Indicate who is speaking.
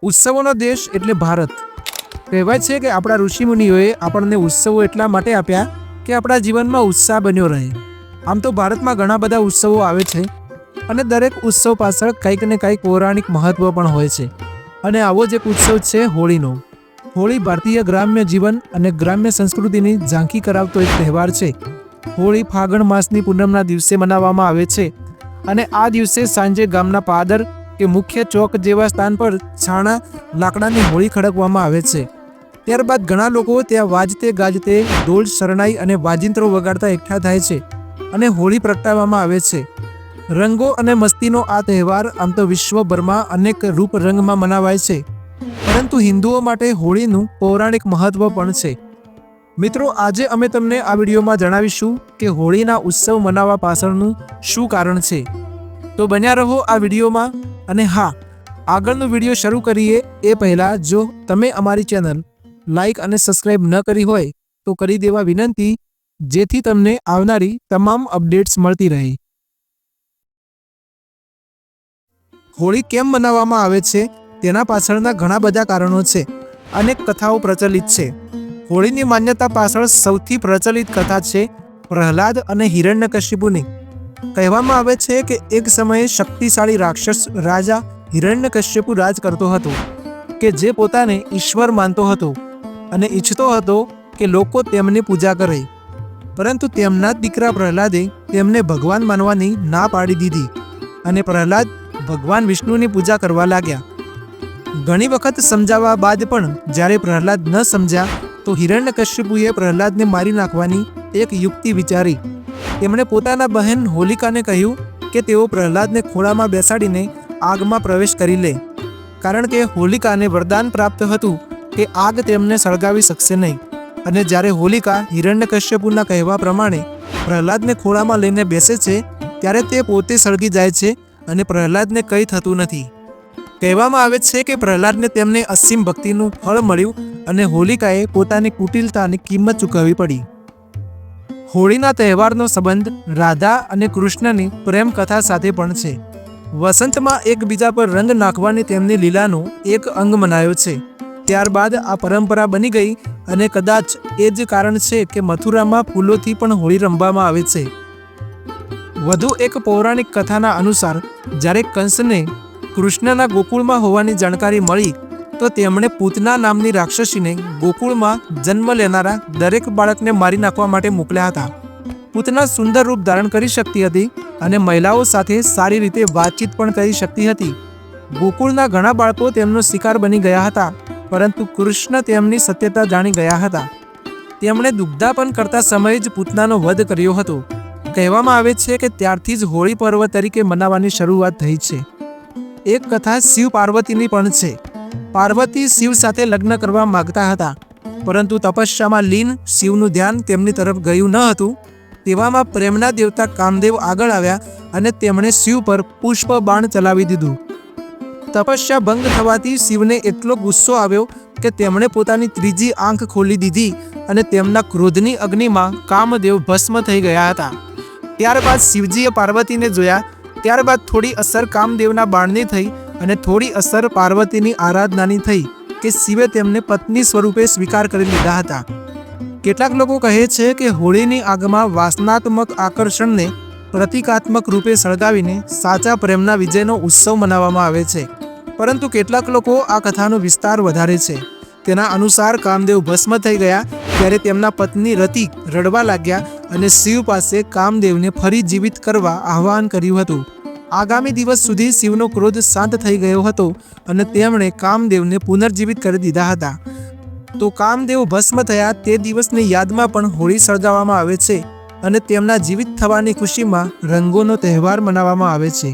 Speaker 1: ઉત્સવોનો દેશ એટલે ભારત. કહેવાય છે કે આપણા ઋષિમુનિઓએ આપણને ઉત્સવો એટલા માટે આપ્યા કે આપણા જીવનમાં ઉત્સાહ બન્યો રહે. આમ તો ભારતમાં ઘણા બધા ઉત્સવો આવે છે અને દરેક ઉત્સવ પાછળ કંઈક ને કંઈક પૌરાણિક મહત્વ પણ હોય છે. અને આવો જ એક ઉત્સવ છે હોળીનો. હોળી ભારતીય ગ્રામ્ય જીવન અને ગ્રામ્ય સંસ્કૃતિની ઝાંખી કરાવતો એક તહેવાર છે. હોળી ફાગણ માસની પૂનમના દિવસે મનાવવામાં આવે છે અને આ દિવસે સાંજે ગામના પાદર કે મુખ્ય ચોક જેવા સ્થાન પર છાણા લાકડાની હોળી ખડકવામાં આવે છે. ત્યારબાદ ઘણા લોકો ત્યાં વાજતે ગાજતે ઢોલ શરણાઈ અને વાજિંત્રો વગાડતા એકઠા થાય છે અને હોળી પ્રગટાવવામાં આવે છે. રંગો અને મસ્તીનો આ તહેવાર આમ તો વિશ્વભરમાં અનેક રૂપ રંગમાં મનાવાય છે, પરંતુ હિન્દુઓ માટે હોળીનું પૌરાણિક મહત્વ પણ છે. મિત્રો, આજે અમે તમને આ વિડીયોમાં જણાવીશું કે હોળીના ઉત્સવ મનાવવા પાછળનું શું કારણ છે. તો બન્યા રહો આ વિડીયોમાં. અને હા, આગળનો વિડીયો શરૂ કરીએ એ પહેલાં જો તમે અમારી ચેનલ લાઇક અને સબસ્ક્રાઈબ ન કરી હોય તો કરી દેવા વિનંતી, જેથી તમને આવનારી તમામ અપડેટ્સ મળતી રહે. હોળી કેમ મનાવવામાં આવે છે તેના પાછળના ઘણા બધા કારણો છે. અનેક કથાઓ પ્રચલિત છે. હોળીની માન્યતા પાછળ સૌથી પ્રચલિત કથા છે પ્રહલાદ અને હિરણ્યકશ્યપુની. કહેવામાં આવે છે કે એક સમયે શક્તિશાળી રાક્ષસ રાજા હિરણ્યકશ્યપુ રાજ કરતો હતો, કે જે પોતાને ઈશ્વર માનતો હતો અને ઈચ્છતો હતો કે લોકો તેમની પૂજા કરે. પરંતુ તેમના દીકરા પ્રહલાદે તેમને ભગવાન માનવાની ના પાડી દીધી અને પ્રહલાદ ભગવાન વિષ્ણુની પૂજા કરવા લાગ્યા. ઘણી વખત સમજાવવા બાદ પણ જ્યારે પ્રહલાદ ન સમજ્યા તો હિરણ્યકશ્યપુએ પ્રહલાદને મારી નાખવાની એક યુક્તિ વિચારી. તેમણે પોતાના બહેન હોલિકાને કહ્યું કે તેઓ પ્રહલાદને ખોળામાં બેસાડીને આગમાં પ્રવેશ કરી લે, કારણ કે હોલિકાને વરદાન પ્રાપ્ત હતું કે આગ તેમને સળગાવી શકશે નહીં. અને જ્યારે હોલિકા હિરણ્યકશ્યપુના કહેવા પ્રમાણે પ્રહલાદને ખોળામાં લઈને બેસે છે ત્યારે તે પોતે સળગી જાય છે અને પ્રહલાદને કંઈ થતું નથી. કહેવામાં આવે છે કે પ્રહલાદને તેમને અસીમ ભક્તિનું ફળ મળ્યું અને હોલિકાએ પોતાની કુટિલતાની કિંમત ચૂકવવી પડી. હોળીના તહેવારનો સંબંધ રાધા અને કૃષ્ણની પ્રેમ કથા સાથે પણ છે. વસંતમાં એકબીજા પર રંગ નાખવાની તેમની લીલાનો એક અંગ મનાયો છે. ત્યારબાદ આ પરંપરા બની ગઈ અને કદાચ એ જ કારણ છે કે મથુરામાં ફૂલોથી પણ હોળી રમવામાં આવે છે. વધુ એક પૌરાણિક કથાના અનુસાર જ્યારે કંસને કૃષ્ણના ગોકુળમાં હોવાની જાણકારી મળી તો તેમણે પૂતના નામની રાક્ષસીને ગોકુળમાં જન્મ લેનારા દરેક બાળકને મારી નાખવા માટે મોકલ્યા હતા. પૂતના સુંદર રૂપ ધારણ કરી શકતી હતી અને મહિલાઓ સાથે સારી રીતે વાતચીત પણ કરી શકતી હતી. ગોકુળના ઘણા બાળકો તેમનો શિકાર બની ગયા હતા, પરંતુ કૃષ્ણ તેમની સત્યતા જાણી ગયા હતા. તેમણે દુગ્ધાપન કરતા સમયે જ પૂતનાનો વધ કર્યો હતો. કહેવામાં આવે છે કે ત્યારથી જ હોળી પર્વ તરીકે મનાવવાની શરૂઆત થઈ છે. એક કથા શિવ પાર્વતીની પણ છે. પાર્વતી શિવ સાથે લગ્ન કરવા માગતા હતા, પરંતુ તપસ્યામાં લીન શિવનું ધ્યાન તેમની તરફ ગયું ન હતું. તેવામાં પ્રેમના દેવતા કામદેવ આગળ આવ્યા અને તેમણે શિવ પર પુષ્પ બાણ ચલાવી દીધું. તપસ્યા ભંગ થવાથી શિવને એટલો ગુસ્સો આવ્યો કે તેમણે પોતાની ત્રીજી આંખ ખોલી દીધી અને તેમના ક્રોધની અગ્નિમાં કામદેવ ભસ્મ થઈ ગયા હતા. ત્યારબાદ શિવજીએ પાર્વતીને જોયા. ત્યારબાદ થોડી અસર કામદેવના બાણની થઈ અને થોડી અસર પાર્વતીની આરાધનાની થઈ કે શિવે તેમને પત્ની સ્વરૂપે સ્વીકાર કરી લીધા હતા. કેટલાક લોકો કહે છે કે હોળીની આગમાં વાસનાત્મક આકર્ષણને પ્રતિકાત્મક રૂપે સળગાવીને સાચા પ્રેમના વિજયનો ઉત્સવ મનાવવામાં આવે છે. પરંતુ કેટલાક લોકો આ કથાનો વિસ્તાર વધારે છે. તેના અનુસાર કામદેવ ભસ્મ થઈ ગયા ત્યારે તેમના પત્ની રતિ રડવા લાગ્યા અને શિવ પાસે કામદેવને ફરી જીવિત કરવા આહ્વાન કર્યું હતું. આગામી દિવસ સુધી શિવનો ક્રોધ શાંત થઈ ગયો હતો અને તેમણે કામદેવને પુનર્જીવિત કરી દીધા હતા. તો કામદેવ ભસ્મ થયા તે દિવસની યાદમાં પણ હોળી સળગાવવામાં આવે છે અને તેમના જીવિત થવાની ખુશીમાં રંગોનો તહેવાર મનાવવામાં આવે છે.